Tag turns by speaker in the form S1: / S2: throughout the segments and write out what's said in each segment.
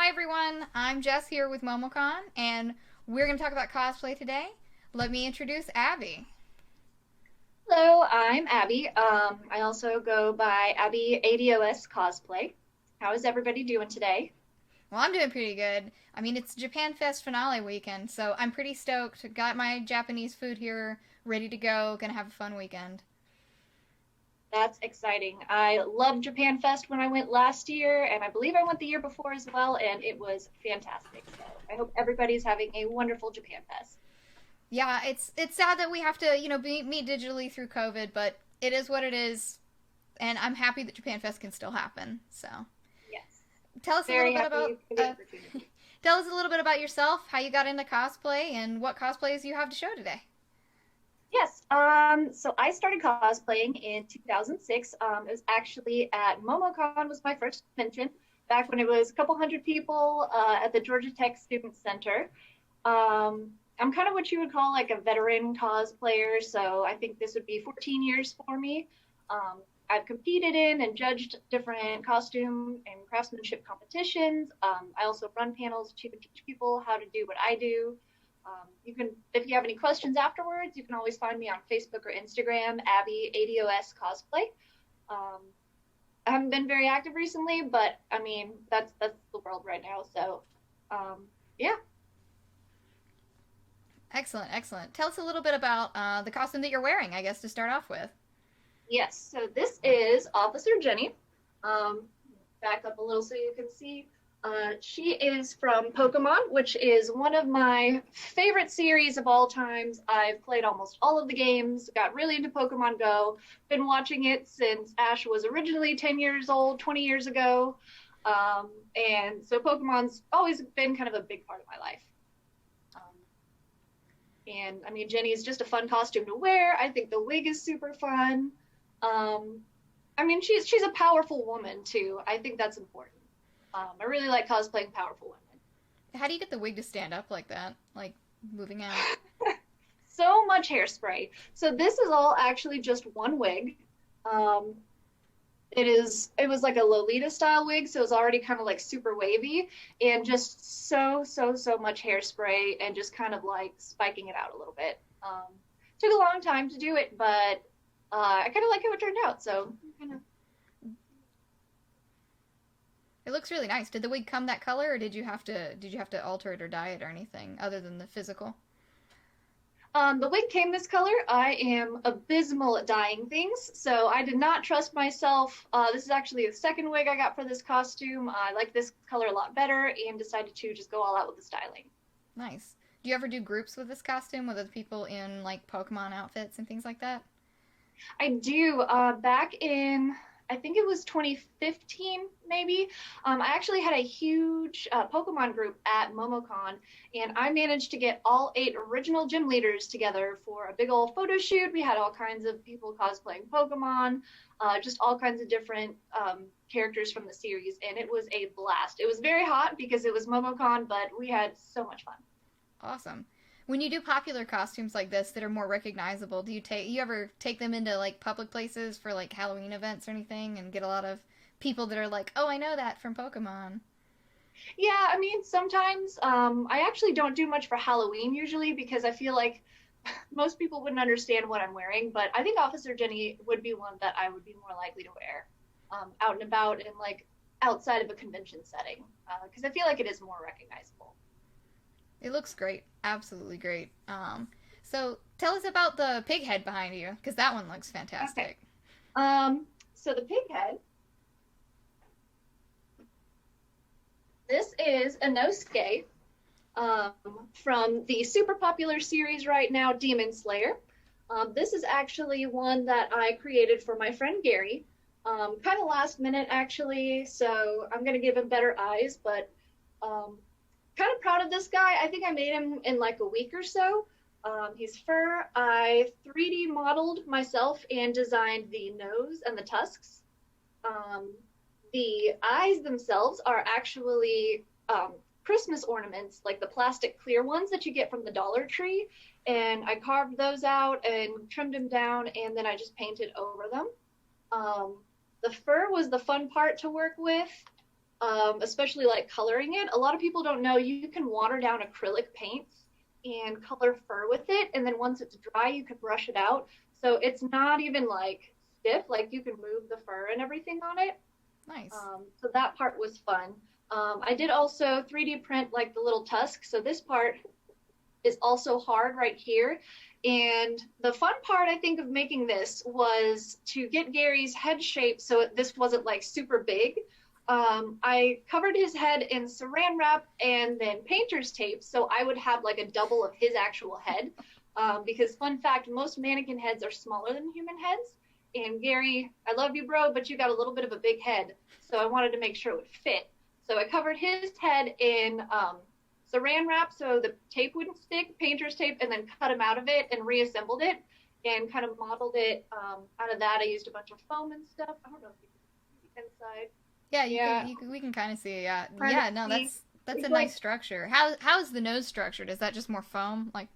S1: Hi everyone, I'm Jess here with MomoCon, and we're going to talk about cosplay today. Let me introduce Abby.
S2: Hello, I'm Abby. I also go by Abby ADOS Cosplay. How is everybody doing today?
S1: Well, I'm doing pretty good. I mean, it's JapanFest finale weekend, so I'm pretty stoked. Got my Japanese food here ready to go. Gonna have a fun weekend.
S2: That's exciting. I loved Japan Fest when I went last year, and I believe I went the year before as well, and it was fantastic. So I hope everybody's having a wonderful Japan Fest.
S1: Yeah, it's sad that we have to, meet digitally through COVID, but it is what it is, and I'm happy that JapanFest can still happen. So,
S2: Yes,
S1: tell us a little
S2: very
S1: bit about
S2: happy for the opportunity.
S1: tell us a little bit about yourself, how you got into cosplay, and what cosplays you have to show today.
S2: Yes, so I started cosplaying in 2006. It was actually at MomoCon was my first convention back when it was a couple hundred people at the Georgia Tech Student Center. I'm kind of what you would call like a veteran cosplayer, so I think this would be 14 years for me. I've competed in and judged different costume and craftsmanship competitions. I also run panels to teach people how to do what I do. You can, if you have any questions afterwards, you can always find me on Facebook or Instagram, Abby ADOS Cosplay. Um, I haven't been very active recently, but I mean that's the world right now. So yeah.
S1: Excellent, excellent. Tell us a little bit about the costume that you're wearing, I guess, to start off with.
S2: Yes, so this is Officer Jenny. Um, Back up a little so you can see. She is from Pokemon, which is one of my favorite series of all times. I've played almost all of the games, got really into Pokemon Go, been watching it since Ash was originally 10 years old, 20 years ago. And so Pokemon's always been kind of a big part of my life. Um, and I mean, Jenny is just a fun costume to wear. I think the wig is super fun. Um, I mean, she's a powerful woman too. I think that's important. I really like cosplaying powerful women.
S1: How do you get the wig to stand up like that? Like moving out?
S2: So much hairspray. So this is all actually just one wig. Um, it was like a Lolita style wig, so it was already kind of like super wavy and just so much hairspray and just kind of like spiking it out a little bit. Took a long time to do it, but I kind of like how it turned out. So kind of.
S1: It looks really nice. Did the wig come that color, or did you have to alter it or dye it or anything other than the physical?
S2: The wig came this color. I am abysmal at dyeing things, so I did not trust myself. This is actually the second wig I got for this costume. I like this color a lot better and decided to just go all out with the styling.
S1: Nice. Do you ever do groups with this costume with other people in like Pokemon outfits and things like that?
S2: I do. Back in, I think it was 2015, maybe. I actually had a huge Pokemon group at MomoCon, and I managed to get all 8 original gym leaders together for a big old photo shoot. We had all kinds of people cosplaying Pokemon, just all kinds of different characters from the series, and it was a blast. It was very hot because it was MomoCon, but we had so much fun.
S1: Awesome. When you do popular costumes like this that are more recognizable, do you ever take them into like public places for like Halloween events or anything and get a lot of people that are like, "Oh, I know that from Pokemon."
S2: Yeah, I mean, sometimes I actually don't do much for Halloween usually because I feel like most people wouldn't understand what I'm wearing, but I think Officer Jenny would be one that I would be more likely to wear out and about and like outside of a convention setting because I feel like it is more recognizable.
S1: It looks great. Absolutely great. So tell us about the pig head behind you, because that one looks
S2: Okay.
S1: fantastic.
S2: So the pig head, this is Inosuke um, from the super popular series right now, Demon Slayer. This is actually one that I created for my friend Gary, kind of last minute actually, so I'm gonna give him better eyes, but um, kind of proud of this guy. I think I made him in like a week or so. He's fur. I 3D modeled myself and designed the nose and the tusks. Um, the eyes themselves are actually Christmas ornaments, like the plastic clear ones that you get from the Dollar Tree. And I carved those out and trimmed them down, and then I just painted over them. Um, the fur was the fun part to work with. especially like coloring it. A lot of people don't know you can water down acrylic paints and color fur with it, and then once it's dry, you can brush it out. So it's not even like stiff, like you can move the fur and everything on it.
S1: Nice.
S2: So that part was fun. I did also 3D print like the little tusk. So this part is also hard right here. And the fun part, I think, of making this was to get Gary's head shape so this wasn't like super big. I covered his head in saran wrap and then painter's tape, so I would have like a double of his actual head. Because fun fact, most mannequin heads are smaller than human heads. And Gary, I love you, bro, but you got a little bit of a big head, so I wanted to make sure it would fit. So I covered his head in saran wrap so the tape wouldn't stick, painter's tape, and then cut him out of it and reassembled it and kind of modeled it out of that. I used a bunch of foam and stuff. I don't know if you can see inside.
S1: Yeah, we can kind of see it. Yeah, yeah. No, that's a nice structure. How is the nose structured? Is that just more foam? Like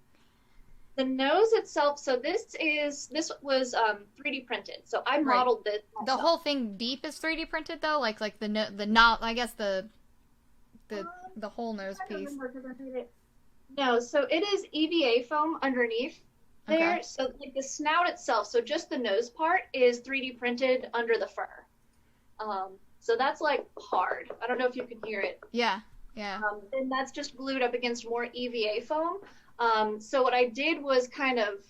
S2: the nose itself. So this was 3D printed. So I modeled this myself.
S1: The whole thing deep is 3D printed though. Like the not. I guess the whole nose piece.
S2: No, so it is EVA foam underneath there.
S1: Okay.
S2: So like the snout itself. So just the nose part is 3D printed under the fur. So that's like hard. I don't know if you can hear it.
S1: Yeah.
S2: And that's just glued up against more EVA foam. So what I did was kind of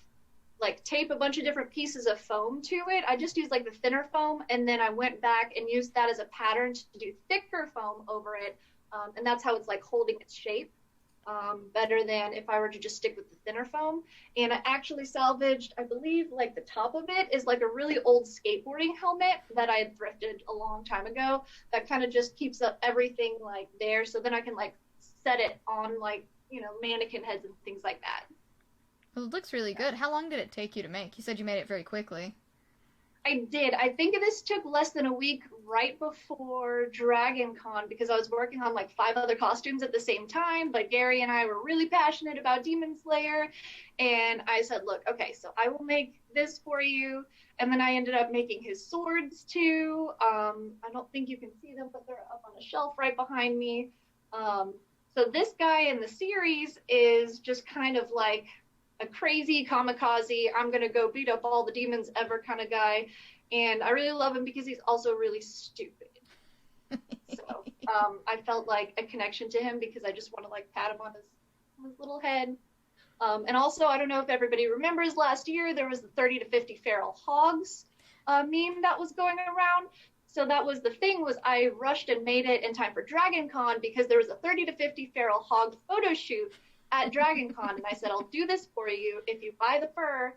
S2: like tape a bunch of different pieces of foam to it. I just used like the thinner foam, and then I went back and used that as a pattern to do thicker foam over it. And that's how it's like holding its shape. Better than if I were to just stick with the thinner foam. And I actually salvaged, I believe, like the top of it is like a really old skateboarding helmet that I had thrifted a long time ago that kind of just keeps up everything like there. So then I can like set it on like, mannequin heads and things like that.
S1: Well, it looks really good. How long did it take you to make? You said you made it very quickly.
S2: I did. I think this took less than a week right before Dragon Con because I was working on like 5 other costumes at the same time, but Gary and I were really passionate about Demon Slayer, and I said, look, okay, so I will make this for you, and then I ended up making his swords too. I don't think you can see them, but they're up on a shelf right behind me. So this guy in the series is just kind of like a crazy kamikaze, I'm going to go beat up all the demons ever kind of guy. And I really love him because he's also really stupid. So I felt like a connection to him because I just want to like pat him on his little head. And also, I don't know if everybody remembers last year, there was the 30 to 50 feral hogs meme that was going around. So that was the thing was I rushed and made it in time for Dragon Con because there was a 30 to 50 feral hog photo shoot at Dragon Con, and I said, I'll do this for you if you buy the fur,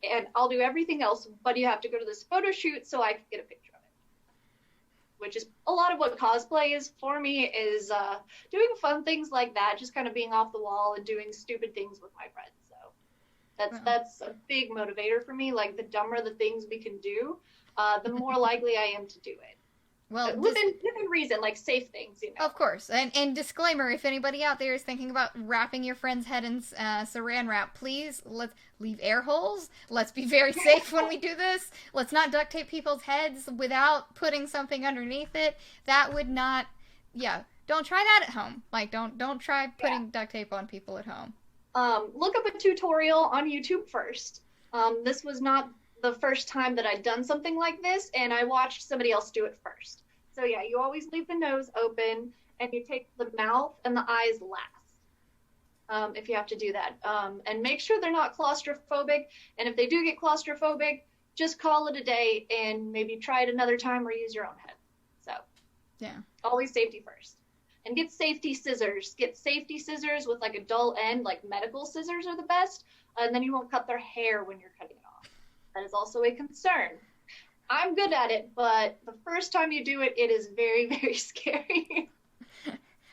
S2: and I'll do everything else, but you have to go to this photo shoot so I can get a picture of it. Which is a lot of what cosplay is for me, is doing fun things like that, just kind of being off the wall and doing stupid things with my friends. So that's a big motivator for me. Like, the dumber the things we can do, the more likely I am to do it.
S1: Well,
S2: within reason, like safe things,
S1: Of course. And disclaimer, if anybody out there is thinking about wrapping your friend's head in saran wrap, please, let's leave air holes. Let's be very safe when we do this. Let's not duct tape people's heads without putting something underneath it. That would not, don't try that at home. Like, don't try putting duct tape on people at home.
S2: Look up a tutorial on YouTube first. This was not the first time that I'd done something like this, and I watched somebody else do it first. So yeah, you always leave the nose open, and you take the mouth and the eyes last, if you have to do that. And make sure they're not claustrophobic, and if they do get claustrophobic, just call it a day and maybe try it another time or use your own head. So
S1: yeah, always
S2: safety first. And get safety scissors. Get safety scissors with like a dull end, like medical scissors are the best, and then you won't cut their hair when you're cutting it off. That is also a concern. I'm good at it, but the first time you do it, it is very, very scary.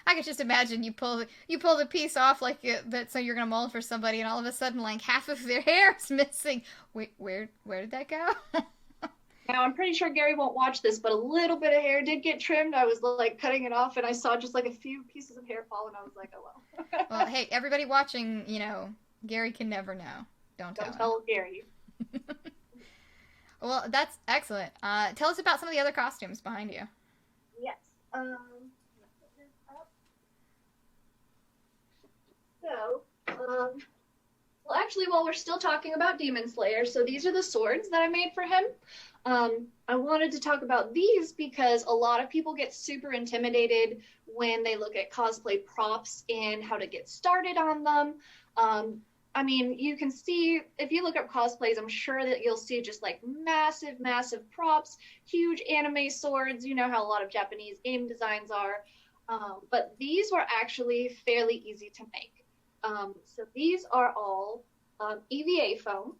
S1: I could just imagine you pull the piece off like that, so you're gonna mold for somebody, and all of a sudden, like half of their hair is missing. Wait, where did that go?
S2: Now I'm pretty sure Gary won't watch this, but a little bit of hair did get trimmed. I was like cutting it off, and I saw just like a few pieces of hair fall, and I was like, oh well.
S1: Well, hey, everybody watching, Gary can never know. Don't tell
S2: Gary.
S1: Well, that's excellent. Tell us about some of the other costumes behind you.
S2: Yes. Well, actually, while we're still talking about Demon Slayer, so these are the swords that I made for him. I wanted to talk about these because a lot of people get super intimidated when they look at cosplay props and how to get started on them. I mean, you can see, if you look up cosplays, I'm sure that you'll see just like massive, massive props, huge anime swords, you know how a lot of Japanese game designs are. But these were actually fairly easy to make. So these are all EVA foam.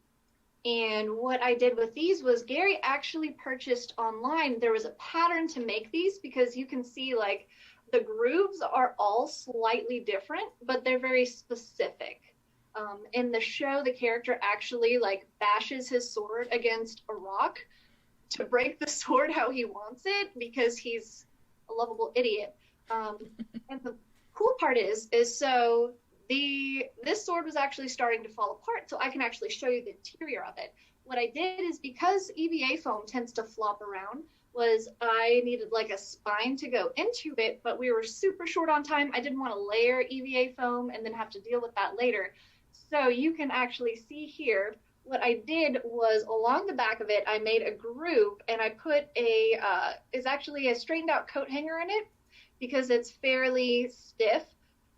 S2: And what I did with these was Gary actually purchased online. There was a pattern to make these because you can see like the grooves are all slightly different, but they're very specific. In the show, the character actually like bashes his sword against a rock to break the sword how he wants it because he's a lovable idiot. And the cool part is so this sword was actually starting to fall apart, so I can actually show you the interior of it. What I did is, because EVA foam tends to flop around, was I needed like a spine to go into it, but we were super short on time. I didn't want to layer EVA foam and then have to deal with that later. So you can actually see here, what I did was along the back of it, I made a groove and I put it's actually a straightened out coat hanger in it because it's fairly stiff.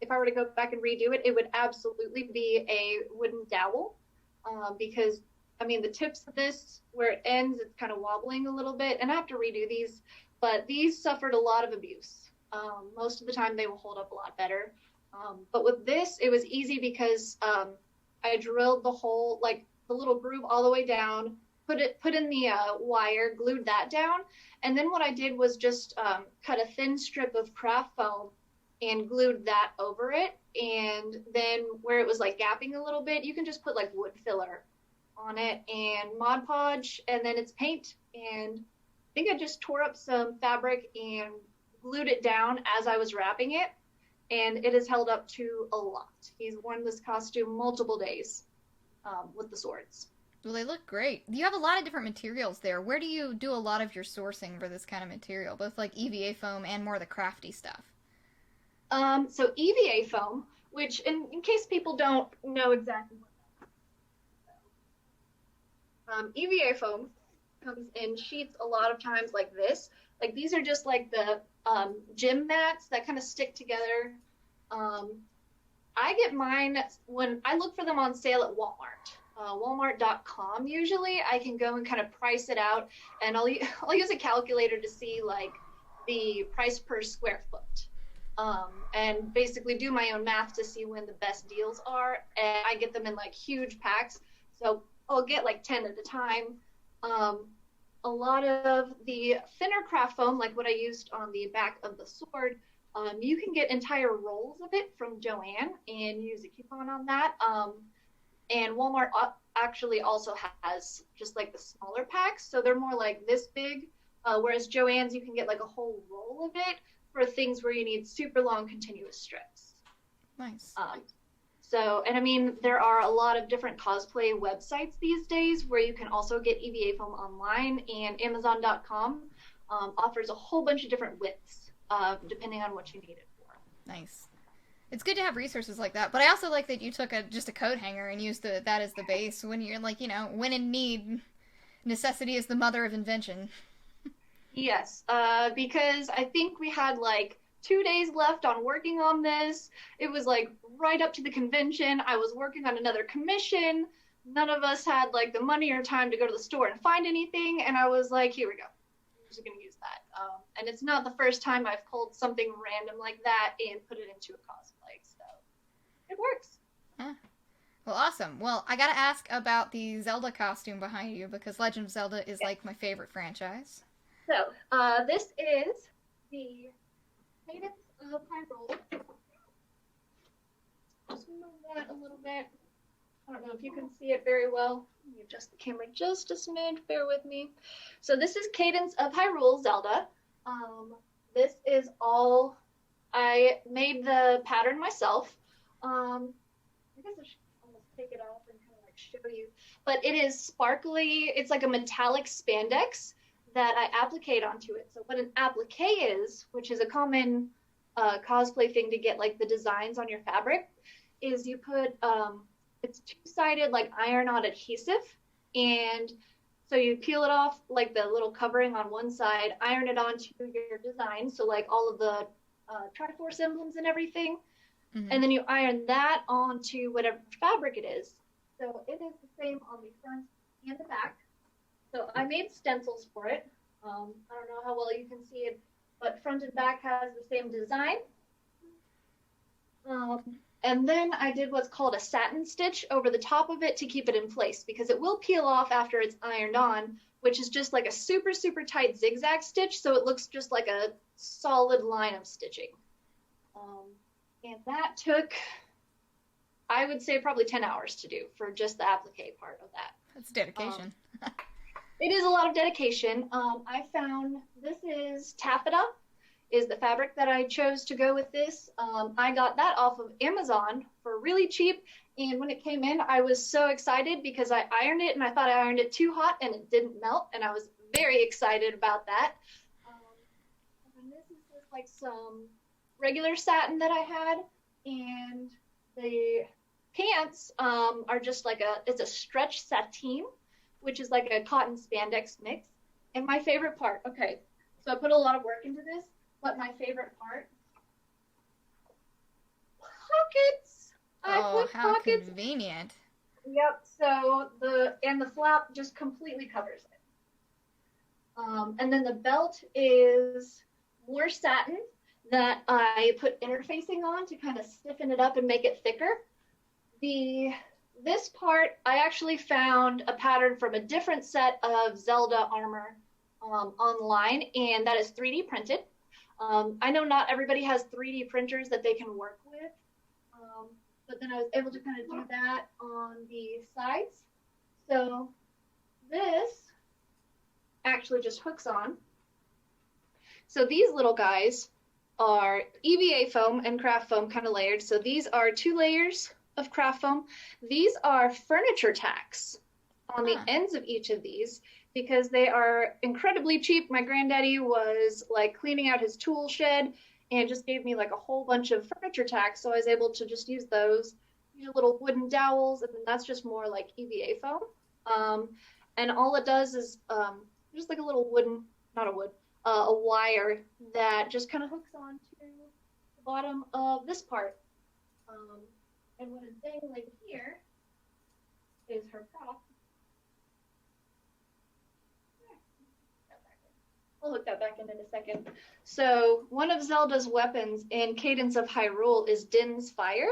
S2: If I were to go back and redo it, it would absolutely be a wooden dowel because, I mean, the tips of this, where it ends, it's kind of wobbling a little bit, and I have to redo these, but these suffered a lot of abuse. Most of the time, they will hold up a lot better. But with this, it was easy because I drilled the hole, like the little groove all the way down, put in the wire, glued that down, and then what I did was just cut a thin strip of craft foam and glued that over it, and then where it was like gapping a little bit, you can just put like wood filler on it and Mod Podge, and then it's paint. And I think I just tore up some fabric and glued it down as I was wrapping it, and it has held up to a lot. He's worn this costume multiple days with the swords.
S1: Well, they look great. You have a lot of different materials there. Where do you do a lot of your sourcing for this kind of material, both like EVA foam and more of the crafty stuff?
S2: So EVA foam, which in case people don't know exactly what that is, EVA foam comes in sheets a lot of times like this. Like these are just like the gym mats that kind of stick together. I get mine when I look for them on sale at Walmart. Walmart.com usually. I can go and kind of price it out, and I'll use a calculator to see like the price per square foot. And basically do my own math to see when the best deals are. And I get them in like huge packs. So I'll get like 10 at a time. A lot of the thinner craft foam, like what I used on the back of the sword, you can get entire rolls of it from Joann and use a coupon on that. And Walmart actually also has just like the smaller packs. So they're more like this big, whereas Joann's you can get like a whole roll of it for things where you need super long continuous strips.
S1: Nice.
S2: So, and I mean, there are a lot of different cosplay websites these days where you can also get EVA foam online, and Amazon.com offers a whole bunch of different widths depending on what you need it for.
S1: Nice. It's good to have resources like that, but I also like that you took just a coat hanger and used that as the base when you're like, when in need, necessity is the mother of invention.
S2: Yes, because I think we had like 2 days left on working on this. It was like right up to the convention. I was working on another commission. None of us had like the money or time to go to the store and find anything. And I was like, here we go. I'm just going to use that. And it's not the first time I've pulled something random like that and put it into a cosplay. So it works.
S1: Huh. Well, awesome. Well, I got to ask about the Zelda costume behind you because Legend of Zelda is like my favorite franchise.
S2: So this is the Cadence of Hyrule. Just move that a little bit. I don't know if you can see it very well. Let me adjust the camera just a smidge. Bear with me. So this is Cadence of Hyrule Zelda. This is all, I made the pattern myself. I guess I should almost take it off and kind of like show you. But it is sparkly. It's like a metallic spandex that I applicate onto it. So what an applique is, which is a common cosplay thing to get like the designs on your fabric, is you put it's two-sided like iron-on adhesive, and so you peel it off like the little covering on one side, iron it onto your design, so like all of the Triforce emblems and everything, and then you iron that onto whatever fabric it is. So it is the same on the front and the back. So I made stencils for it. I don't know how well you can see it, but front and back has the same design. And then I did what's called a satin stitch over the top of it to keep it in place, because it will peel off after it's ironed on, which is just like a super, super tight zigzag stitch, so it looks just like a solid line of stitching. And that took, I would say, probably 10 hours to do for just the applique part of that.
S1: That's dedication.
S2: It is a lot of dedication. I found this is taffeta, is the fabric that I chose to go with this. I got that off of Amazon for really cheap, and when it came in, I was so excited because I ironed it, and I thought I ironed it too hot, and it didn't melt, and I was very excited about that. And this is just like some regular satin that I had, and the pants are just like it's a stretch sateen, which is like a cotton spandex mix. And my favorite part, okay, so I put a lot of work into this, but my favorite part, pockets.
S1: Oh, how pockets. Convenient.
S2: Yep, so the flap just completely covers it. And then the belt is more satin that I put interfacing on to kind of stiffen it up and make it thicker. This part, I actually found a pattern from a different set of Zelda armor online, and that is 3D printed. I know not everybody has 3D printers that they can work with, but then I was able to kind of do that on the sides. So this actually just hooks on. So these little guys are EVA foam and craft foam kind of layered. So these are 2 layers of craft foam. These are furniture tacks on the ends of each of these because they are incredibly cheap. My granddaddy was like cleaning out his tool shed and just gave me like a whole bunch of furniture tacks, so I was able to just use those, use little wooden dowels, and then that's just more like EVA foam. And all it does is just like a little wooden, not a wood, a wire that just kind of hooks onto the bottom of this part. And what I'm saying right here is her prop. I'll hook that back in a second. So one of Zelda's weapons in Cadence of Hyrule is Din's Fire.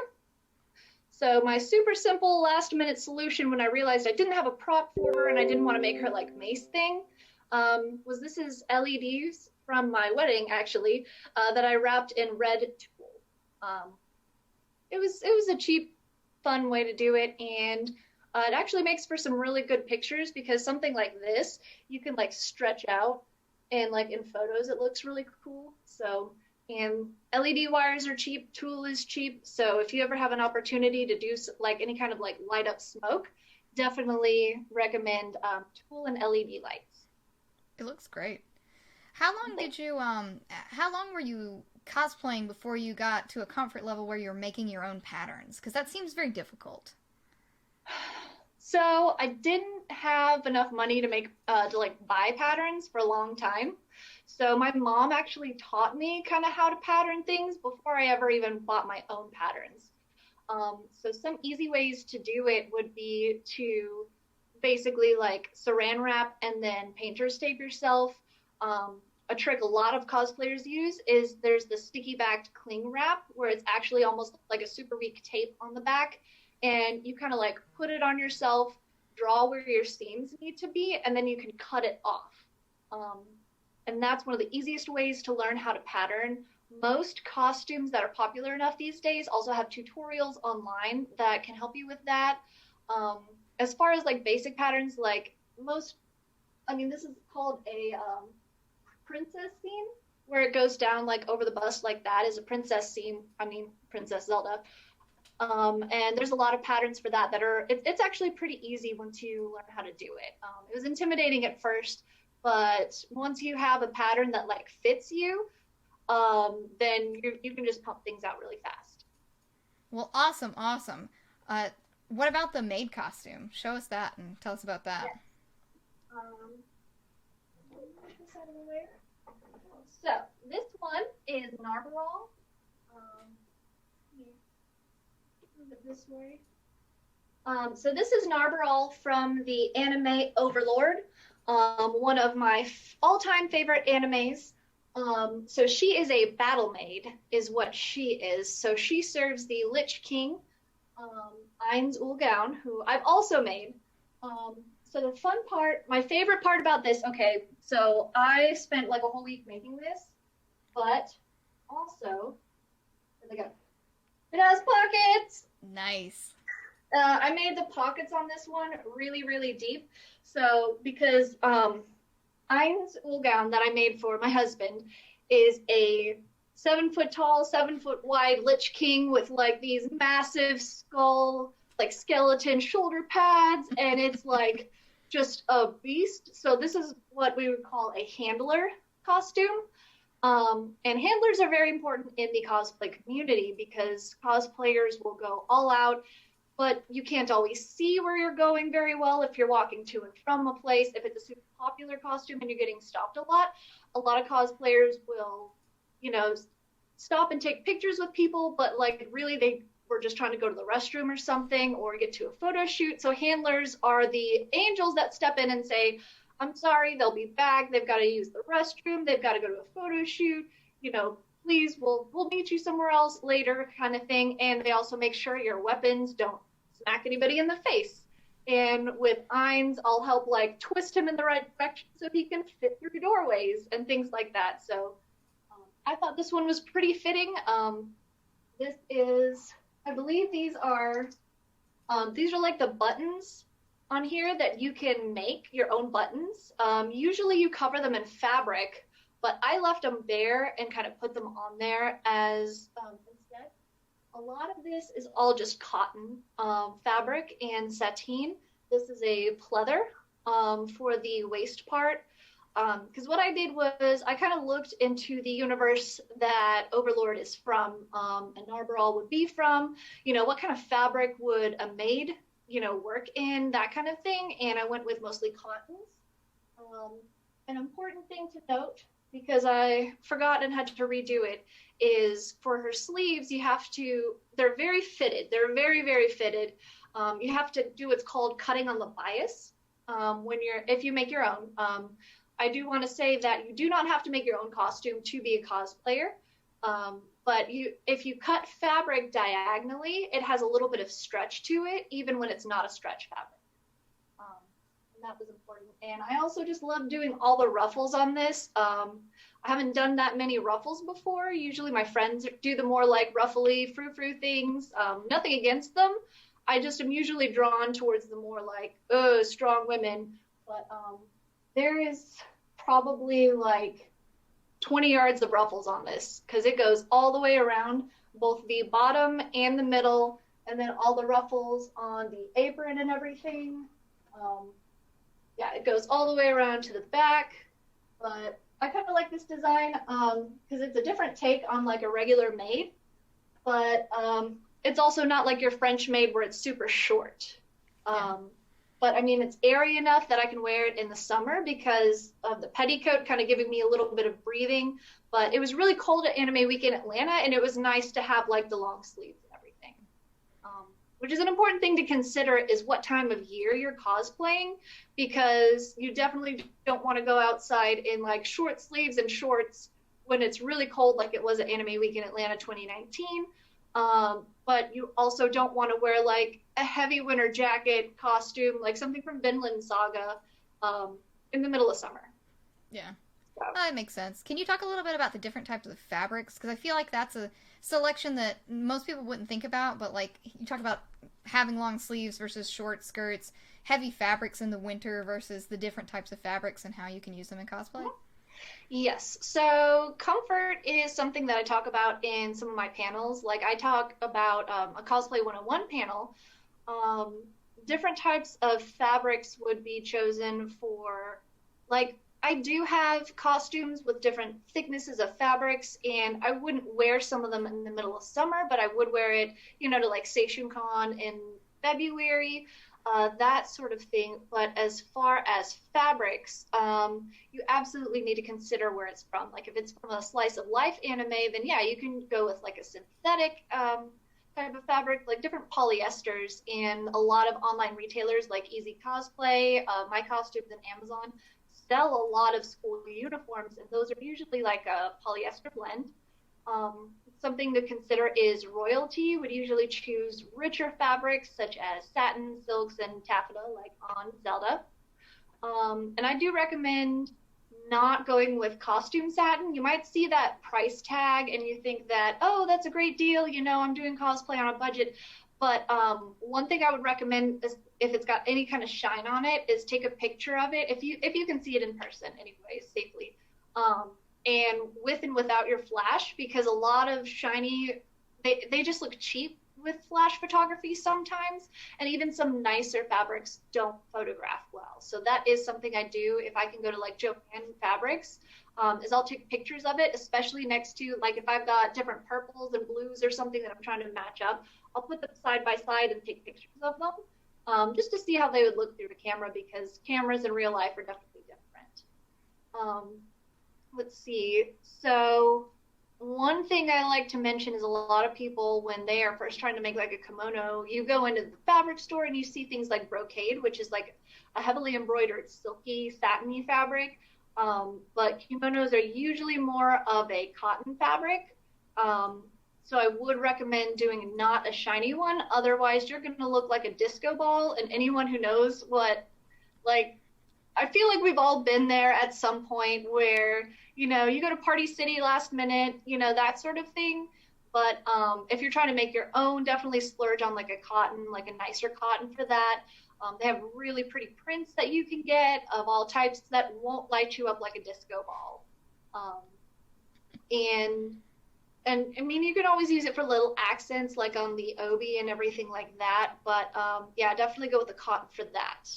S2: So my super simple last minute solution when I realized I didn't have a prop for her and I didn't want to make her like mace thing, was this is LEDs from my wedding actually, that I wrapped in red tulle. It was a cheap, fun way to do it, and it actually makes for some really good pictures because something like this you can like stretch out, and like in photos it looks really cool. So, and LED wires are cheap, tulle is cheap, so if you ever have an opportunity to do like any kind of like light up smoke, definitely recommend tulle and LED lights.
S1: It looks great. How long were you cosplaying before you got to a comfort level where you're making your own patterns? Because that seems very difficult.
S2: So I didn't have enough money to make to like buy patterns for a long time. So my mom actually taught me kind of how to pattern things before I ever even bought my own patterns. So some easy ways to do it would be to basically like saran wrap and then painter's tape yourself. A trick a lot of cosplayers use is there's the sticky backed cling wrap where it's actually almost like a super weak tape on the back, and you kind of like put it on yourself, draw where your seams need to be, and then you can cut it off. And that's one of the easiest ways to learn how to pattern. Most costumes that are popular enough these days also have tutorials online that can help you with that. As far as like basic patterns, like this is called a princess seam, where it goes down like over the bust like that is a princess seam. Princess Zelda. And there's a lot of patterns for that it's actually pretty easy once you learn how to do it. It was intimidating at first, but once you have a pattern that like fits you, then you can just pump things out really fast.
S1: Well, awesome, awesome. Uh, what about the maid costume? Show us that and tell us about that.
S2: Yes. Um, Put this out of the way. So this one is Narberal. Here, move it this way. So this is Narberal from the anime Overlord, one of my all-time favorite animes. So she is a battle maid, is what she is. So she serves the Lich King, Ainz Ulgaun, who I've also made. So the fun part, my favorite part about this, okay, so I spent like a whole week making this, but also, where'd they go? It has pockets!
S1: Nice.
S2: I made the pockets on this one really, really deep. So, because Ainz Ulgaun that I made for my husband is a 7 foot tall, 7 foot wide Lich King with like these massive skull, like skeleton shoulder pads, and it's like just a beast. So this is what we would call a handler costume. And handlers are very important in the cosplay community because cosplayers will go all out, but you can't always see where you're going very well if you're walking to and from a place. If it's a super popular costume and you're getting stopped a lot of cosplayers will, stop and take pictures with people, but like really they were just trying to go to the restroom or something or get to a photo shoot. So handlers are the angels that step in and say, I'm sorry, they'll be back. They've got to use the restroom. They've got to go to a photo shoot. Please, we'll meet you somewhere else later kind of thing. And they also make sure your weapons don't smack anybody in the face. And with Ainz, I'll help like twist him in the right direction so he can fit through doorways and things like that. So I thought this one was pretty fitting. This is, I believe these are like the buttons on here that you can make your own buttons. Usually you cover them in fabric, but I left them bare and kind of put them on there as instead. A lot of this is all just cotton fabric and sateen. This is a pleather for the waist part. Because what I did was I kind of looked into the universe that Overlord is from and Narberal would be from. What kind of fabric would a maid, work in, that kind of thing. And I went with mostly cottons. An important thing to note, because I forgot and had to redo it, is for her sleeves, they're very fitted. They're very, very fitted. You have to do what's called cutting on the bias if you make your own. I do want to say that you do not have to make your own costume to be a cosplayer. But if you cut fabric diagonally, it has a little bit of stretch to it, even when it's not a stretch fabric. And that was important. And I also just love doing all the ruffles on this. I haven't done that many ruffles before. Usually my friends do the more like ruffly, frou-frou things. Nothing against them. I just am usually drawn towards the more like, strong women. But there is probably like 20 yards of ruffles on this because it goes all the way around both the bottom and the middle, and then all the ruffles on the apron and everything. It goes all the way around to the back, but I kind of like this design because it's a different take on like a regular maid, but it's also not like your French maid where it's super short. But I mean, it's airy enough that I can wear it in the summer because of the petticoat kind of giving me a little bit of breathing. But it was really cold at Anime Week in Atlanta, and it was nice to have like the long sleeves and everything. Which is an important thing to consider is what time of year you're cosplaying, because you definitely don't want to go outside in like short sleeves and shorts when it's really cold like it was at Anime Week in Atlanta 2019. But you also don't want to wear like a heavy winter jacket costume, like something from Vinland Saga, in the middle of summer.
S1: Yeah. So. That makes sense. Can you talk a little bit about the different types of fabrics? Because I feel like that's a selection that most people wouldn't think about, but like you talk about having long sleeves versus short skirts, heavy fabrics in the winter versus the different types of fabrics and how you can use them in cosplay.
S2: Yes. So comfort is something that I talk about in some of my panels. Like I talk about a Cosplay 101 panel. Different types of fabrics would be chosen for, like, I do have costumes with different thicknesses of fabrics, and I wouldn't wear some of them in the middle of summer, but I would wear it, to like SeishunCon in February, that sort of thing. But as far as fabrics, you absolutely need to consider where it's from. Like if it's from a slice of life anime, then yeah, you can go with like a synthetic type of fabric, like different polyesters, and a lot of online retailers like Easy Cosplay, My Costumes, and Amazon sell a lot of school uniforms, and those are usually like a polyester blend. Something to consider is royalty would usually choose richer fabrics such as satin, silks, and taffeta, like on Zelda. And I do recommend not going with costume satin. You might see that price tag and you think that, oh, that's a great deal, I'm doing cosplay on a budget. But one thing I would recommend is if it's got any kind of shine on it, is take a picture of it if you can see it in person, anyway, safely, and with and without your flash, because a lot of shiny they just look cheap with flash photography sometimes, and even some nicer fabrics don't photograph well. So that is something I do if I can go to like Japan Fabrics. Is I'll take pictures of it, especially next to, like, if I've got different purples and blues or something that I'm trying to match up, I'll put them side by side and take pictures of them, just to see how they would look through the camera, because cameras in real life are definitely different. Let's see. So one thing I like to mention is a lot of people, when they are first trying to make like a kimono, you go into the fabric store and you see things like brocade, which is like a heavily embroidered, silky, satiny fabric. But kimonos are usually more of a cotton fabric. So I would recommend doing not a shiny one. Otherwise, you're going to look like a disco ball. And anyone who knows what, like, I feel like we've all been there at some point where, you go to Party City last minute, that sort of thing. But if you're trying to make your own, definitely splurge on like a cotton, like a nicer cotton for that. They have really pretty prints that you can get of all types that won't light you up like a disco ball. And I mean, you can always use it for little accents, like on the obi and everything like that. But yeah, definitely go with the cotton for that.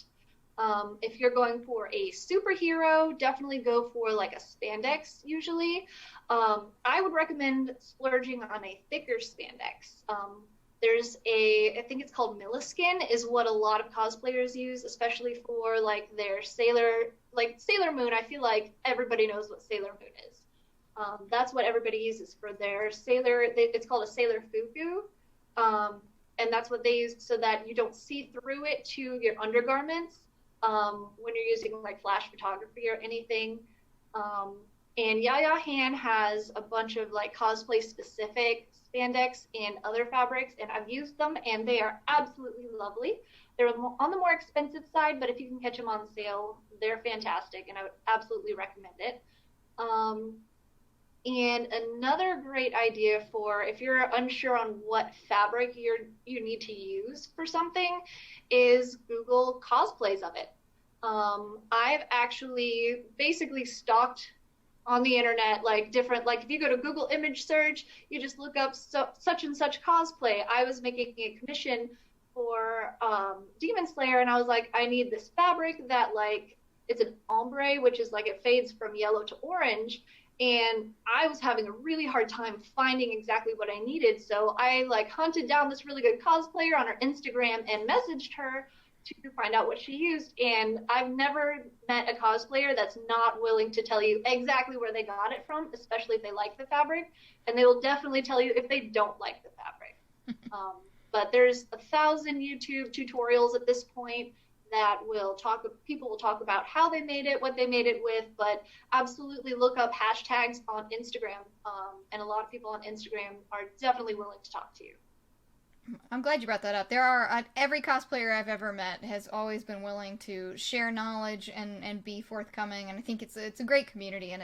S2: If you're going for a superhero, definitely go for like a spandex usually. I would recommend splurging on a thicker spandex. There's I think it's called Milliskin, is what a lot of cosplayers use, especially for like their Sailor Moon. I feel like everybody knows what Sailor Moon is. That's what everybody uses for their sailor. It's called a sailor fuku. And that's what they use so that you don't see through it to your undergarments when you're using like flash photography or anything. And Yaya Han has a bunch of like cosplay specific spandex and other fabrics, and I've used them and they are absolutely lovely. They're on the more expensive side, but if you can catch them on sale, they're fantastic, and I would absolutely recommend it. And another great idea for if you're unsure on what fabric you need to use for something is Google cosplays of it. I've actually basically stalked on the internet, like different, like if you go to Google image search, you just look up such and such cosplay. I was making a commission for Demon Slayer, and I was like, I need this fabric that like, it's an ombre, which is like it fades from yellow to orange. And I was having a really hard time finding exactly what I needed. So I like hunted down this really good cosplayer on her Instagram and messaged her to find out what she used. And I've never met a cosplayer that's not willing to tell you exactly where they got it from, especially if they like the fabric. And they will definitely tell you if they don't like the fabric. But there's 1,000 YouTube tutorials at this point that people will talk about how they made it, what they made it with, but absolutely look up hashtags on Instagram. And a lot of people on Instagram are definitely willing to talk to you.
S1: I'm glad you brought that up. Every cosplayer I've ever met has always been willing to share knowledge and be forthcoming, and I think it's a great community, and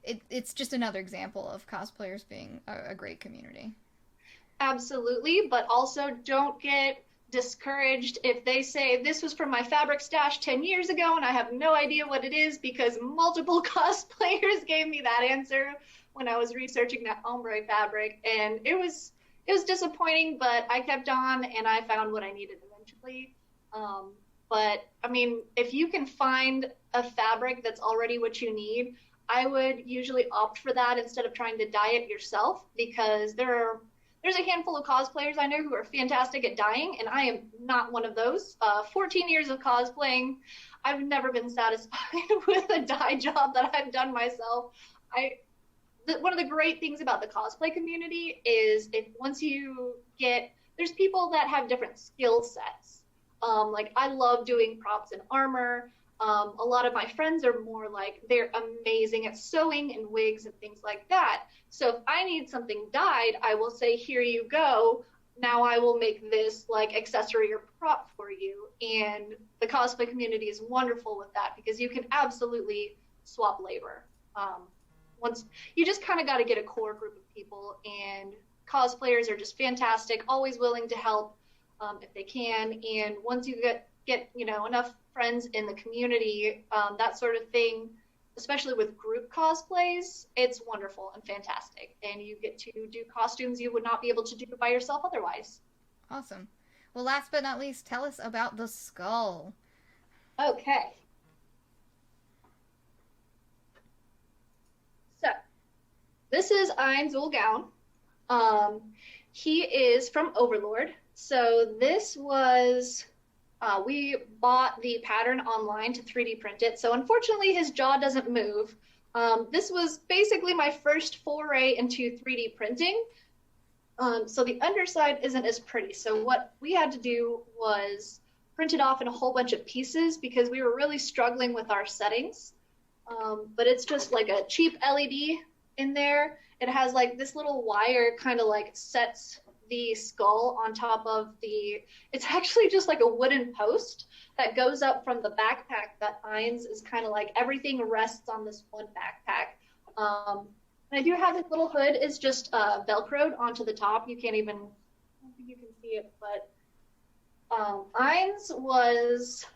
S1: it's just another example of cosplayers being a great community.
S2: Absolutely, but also don't get discouraged if they say this was from my fabric stash 10 years ago and I have no idea what it is, because multiple cosplayers gave me that answer when I was researching that ombre fabric, and it was disappointing, but I kept on and I found what I needed eventually. but I mean, if you can find a fabric that's already what you need, I would usually opt for that instead of trying to dye it yourself, because there's a handful of cosplayers I know who are fantastic at dyeing, and I am not one of those. 14 years of cosplaying, I've never been satisfied with a dye job that I've done myself. One of the great things about the cosplay community is there's people that have different skill sets. Like I love doing props and armor. A lot of my friends are more like, they're amazing at sewing and wigs and things like that. So if I need something dyed, I will say, here you go. Now I will make this like accessory or prop for you. And the cosplay community is wonderful with that, because you can absolutely swap labor. Once you just kind of got to get a core group of people, and cosplayers are just fantastic, always willing to help if they can. And once you get enough friends in the community, that sort of thing, especially with group cosplays, it's wonderful and fantastic. And you get to do costumes you would not be able to do by yourself otherwise.
S1: Awesome. Well, last but not least, tell us about the skull.
S2: Okay. So, this is Ain's Gown. He is from Overlord. So this was, we bought the pattern online to 3D print it. So unfortunately his jaw doesn't move. This was basically my first foray into 3D printing. So the underside isn't as pretty. So what we had to do was print it off in a whole bunch of pieces, because we were really struggling with our settings. But it's just like a cheap LED in there. It has like this little wire kind of like sets the skull on top of it's actually just like a wooden post that goes up from the backpack that Ain's is kind of like, everything rests on this one backpack. And I do have this little hood is just Velcroed onto the top. I don't think you can see it, but Ain's was,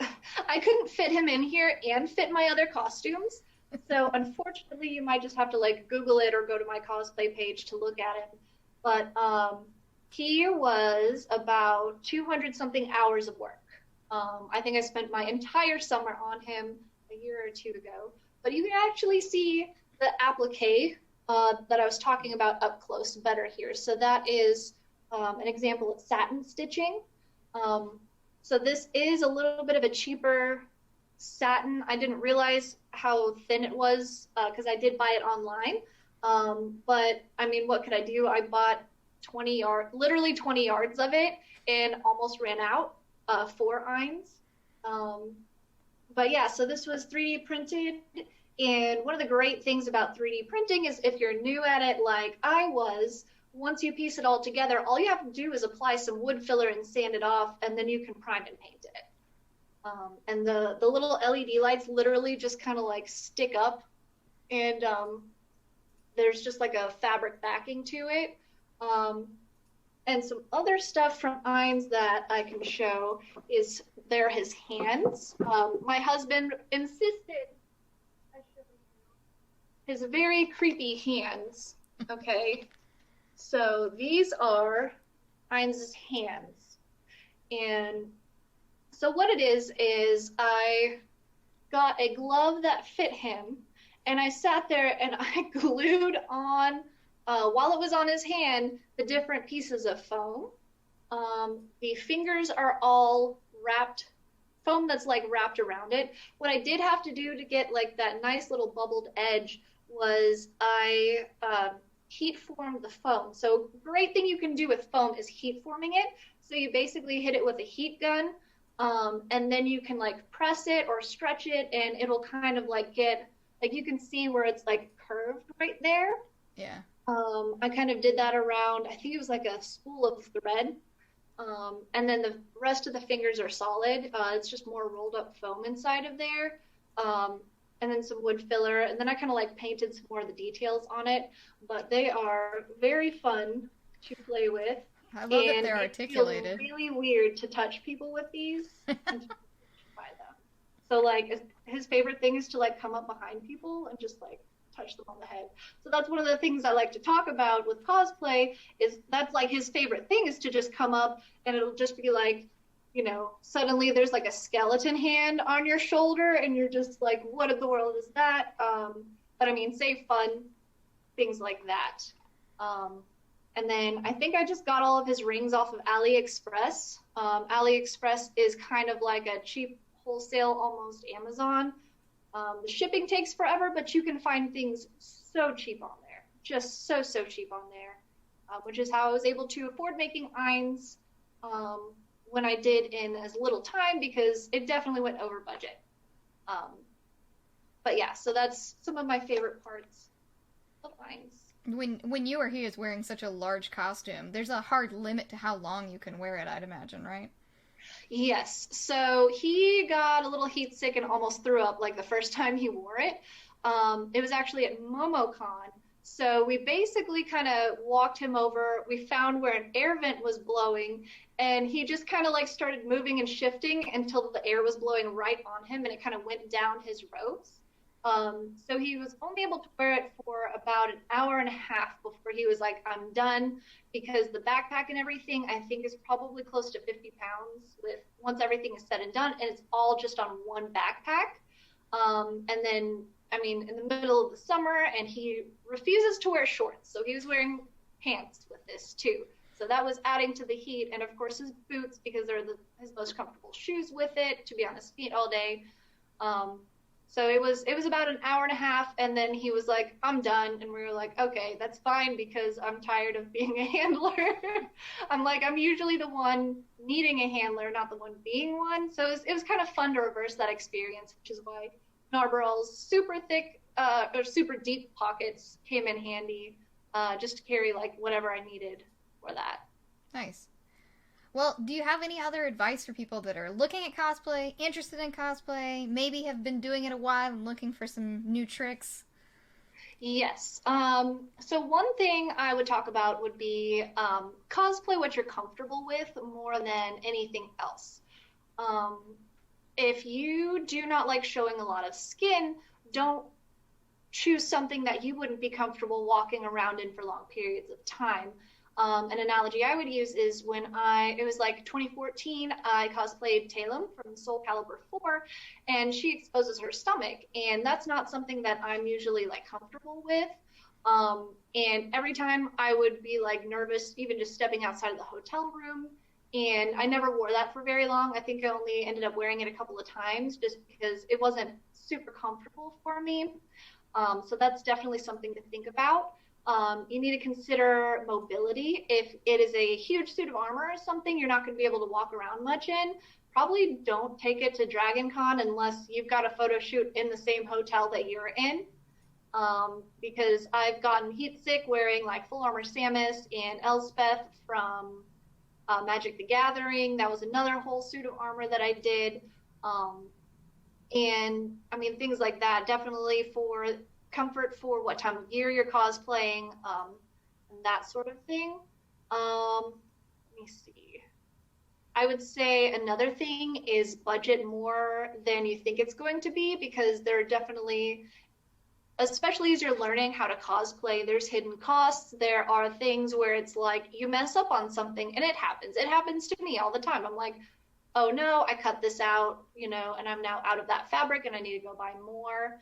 S2: I couldn't fit him in here and fit my other costumes. So unfortunately, you might just have to like Google it or go to my cosplay page to look at it. But he was about 200 something hours of work. I think I spent my entire summer on him a year or two ago. But you can actually see the applique that I was talking about up close better here. So that is an example of satin stitching. So this is a little bit of a cheaper satin. I didn't realize how thin it was because I did buy it online. But I mean, what could I do? I bought literally 20 yards of it, and almost ran out for Ain's. But yeah, so this was 3D printed. And one of the great things about 3D printing is if you're new at it, like I was, once you piece it all together, all you have to do is apply some wood filler and sand it off, and then you can prime and paint it. And the little LED lights literally just kind of like stick up, and there's just like a fabric backing to it. And some other stuff from Ain's that I can show is they're his hands. My husband insisted I show you his very creepy hands. Okay, so these are Ain's hands. And so what it is I got a glove that fit him, and I sat there and I glued on, while it was on his hand, the different pieces of foam. The fingers are all wrapped, foam that's like wrapped around it. What I did have to do to get like that nice little bubbled edge was I heat formed the foam. So great thing you can do with foam is heat forming it. So you basically hit it with a heat gun, and then you can like press it or stretch it, and it'll kind of like get, like you can see where it's like curved right there.
S1: Yeah.
S2: I kind of did that around, I think it was like a spool of thread. And then the rest of the fingers are solid. It's just more rolled up foam inside of there. And then some wood filler. And then I kind of like painted some more of the details on it. But they are very fun to play with.
S1: I love that they're articulated.
S2: It feels really weird to touch people with these and to buy them. So like his favorite thing is to like come up behind people and just like touch them on the head. So that's one of the things I like to talk about with cosplay, is that's like his favorite thing, is to just come up and it'll just be like, suddenly there's like a skeleton hand on your shoulder and you're just like, what in the world is that? But I mean, save fun, things like that. And then I think I just got all of his rings off of AliExpress. AliExpress is kind of like a cheap wholesale, almost Amazon. The shipping takes forever, but you can find things so cheap on there. Just so, so cheap on there, which is how I was able to afford making Eins when I did in as little time, because it definitely went over budget. But yeah, so that's some of my favorite parts of Eins.
S1: When you or he is wearing such a large costume, there's a hard limit to how long you can wear it, I'd imagine, right?
S2: Yes. So he got a little heat sick and almost threw up like the first time he wore it. It was actually at MomoCon. So we basically kind of walked him over. We found where an air vent was blowing, and he just kind of like started moving and shifting until the air was blowing right on him, and it kind of went down his robes. So he was only able to wear it for about an hour and a half before he was like, I'm done, because the backpack and everything, I think, is probably close to 50 pounds once everything is said and done, and it's all just on one backpack. And then, I mean, in the middle of the summer, and he refuses to wear shorts, so he was wearing pants with this too. So that was adding to the heat, and of course his boots, because they're his most comfortable shoes with it, to be on his feet all day. So it was about an hour and a half, and then he was like, I'm done. And we were like, okay, that's fine, because I'm tired of being a handler. I'm like, I'm usually the one needing a handler, not the one being one. So it was kind of fun to reverse that experience, which is why Narberal's super thick or super deep pockets came in handy, just to carry like whatever I needed for that.
S1: Nice. Well, do you have any other advice for people that are looking at cosplay, interested in cosplay, maybe have been doing it a while and looking for some new tricks?
S2: Yes. So one thing I would talk about would be cosplay what you're comfortable with more than anything else. If you do not like showing a lot of skin, don't choose something that you wouldn't be comfortable walking around in for long periods of time. An analogy I would use is it was like 2014, I cosplayed Talum from Soul Calibur 4, and she exposes her stomach, and that's not something that I'm usually like comfortable with. And every time I would be like nervous, even just stepping outside of the hotel room, and I never wore that for very long. I think I only ended up wearing it a couple of times just because it wasn't super comfortable for me. So that's definitely something to think about. You need to consider mobility. If it is a huge suit of armor or something you're not going to be able to walk around much in, probably don't take it to Dragon Con unless you've got a photo shoot in the same hotel that you're in. Because I've gotten heat sick wearing like full armor Samus and Elspeth from Magic the Gathering. That was another whole suit of armor that I did. And I mean, things like that, definitely for comfort for what time of year you're cosplaying, and that sort of thing. Let me see. I would say another thing is budget more than you think it's going to be, because there are definitely, especially as you're learning how to cosplay, there's hidden costs. There are things where it's like you mess up on something, and it happens. It happens to me all the time. I'm like, oh no, I cut this out, and I'm now out of that fabric and I need to go buy more.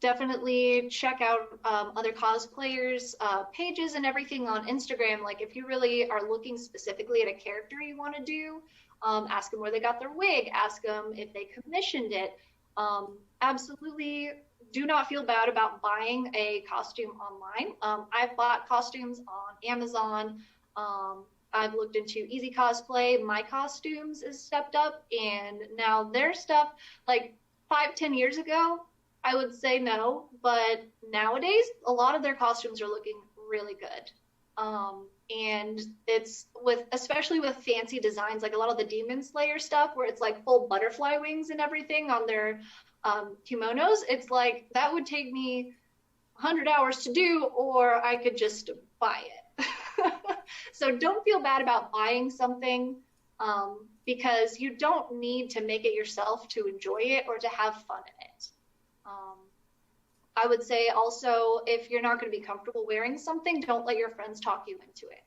S2: Definitely check out other cosplayers' pages and everything on Instagram. Like if you really are looking specifically at a character you want to do, ask them where they got their wig, ask them if they commissioned it. Absolutely do not feel bad about buying a costume online. I've bought costumes on Amazon. I've looked into Easy Cosplay. My Costumes is stepped up, and now their stuff, like 5-10 years ago, I would say no, but nowadays a lot of their costumes are looking really good. And it's especially with fancy designs, like a lot of the Demon Slayer stuff where it's like full butterfly wings and everything on their kimonos. It's like that would take me 100 hours to do, or I could just buy it. So don't feel bad about buying something, because you don't need to make it yourself to enjoy it or to have fun in it. I would say also, if you're not going to be comfortable wearing something, don't let your friends talk you into it.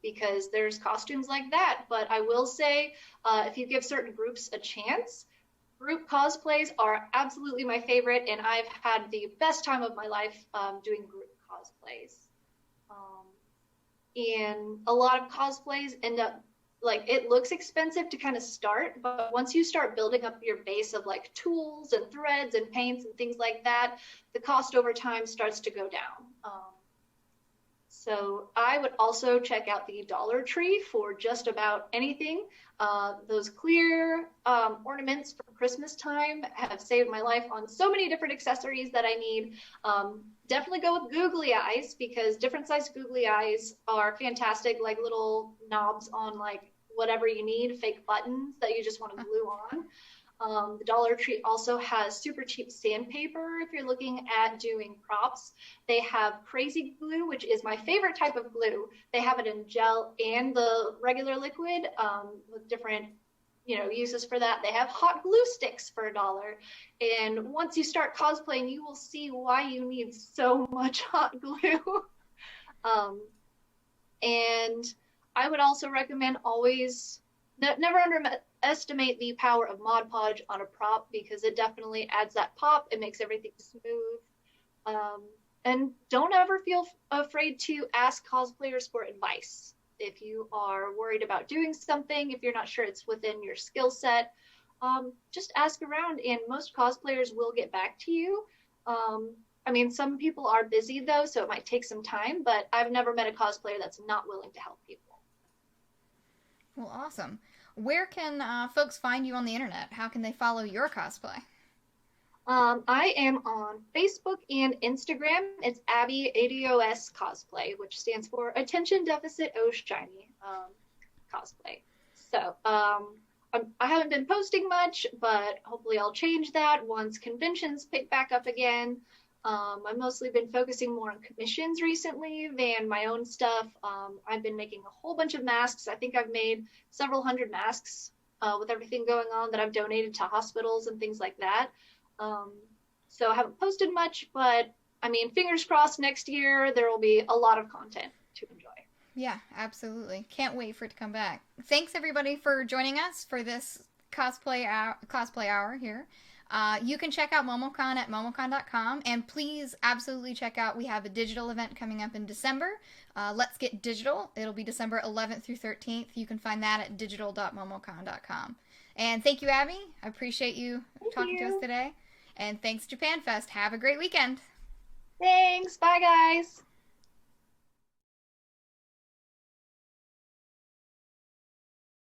S2: because there's costumes like that. But I will say, if you give certain groups a chance, group cosplays are absolutely my favorite, and I've had the best time of my life doing group cosplays. And a lot of cosplays end up like it looks expensive to kind of start, but once you start building up your base of like tools and threads and paints and things like that, the cost over time starts to go down. So I would also check out the Dollar Tree for just about anything. Those clear ornaments for Christmas time have saved my life on so many different accessories that I need. Definitely go with googly eyes, because different sized googly eyes are fantastic, like little knobs on like whatever you need, fake buttons that you just want to glue on. The Dollar Tree also has super cheap sandpaper if you're looking at doing props. They have crazy glue, which is my favorite type of glue. They have it in gel and the regular liquid with different uses for that. They have hot glue sticks for $1. And once you start cosplaying, you will see why you need so much hot glue. And I would also recommend always never underestimate the power of Mod Podge on a prop, because it definitely adds that pop. It makes everything smooth. And don't ever feel afraid to ask cosplayers for advice. If you are worried about doing something, if you're not sure it's within your skill set, just ask around, and most cosplayers will get back to you. I mean, some people are busy though, so it might take some time, but I've never met a cosplayer that's not willing to help people.
S1: Well, awesome. Where can folks find you on the internet? How can they follow your cosplay?
S2: I am on Facebook and Instagram. It's Abby ADOS Cosplay, which stands for Attention Deficit Oh Shiny Cosplay. So I haven't been posting much, but hopefully I'll change that once conventions pick back up again. I've mostly been focusing more on commissions recently than my own stuff. I've been making a whole bunch of masks. I think I've made several hundred masks with everything going on that I've donated to hospitals and things like that. So I haven't posted much, but I mean, fingers crossed next year there will be a lot of content to enjoy.
S1: Yeah, absolutely. Can't wait for it to come back. Thanks everybody for joining us for this cosplay hour here. You can check out MomoCon at momocon.com, and please absolutely check out, we have a digital event coming up in December. Let's Get Digital. It'll be December 11th through 13th. You can find that at digital.momocon.com. And thank you, Abby. I appreciate you talking to us today. And thanks, JapanFest. Have a great weekend.
S2: Thanks. Bye, guys.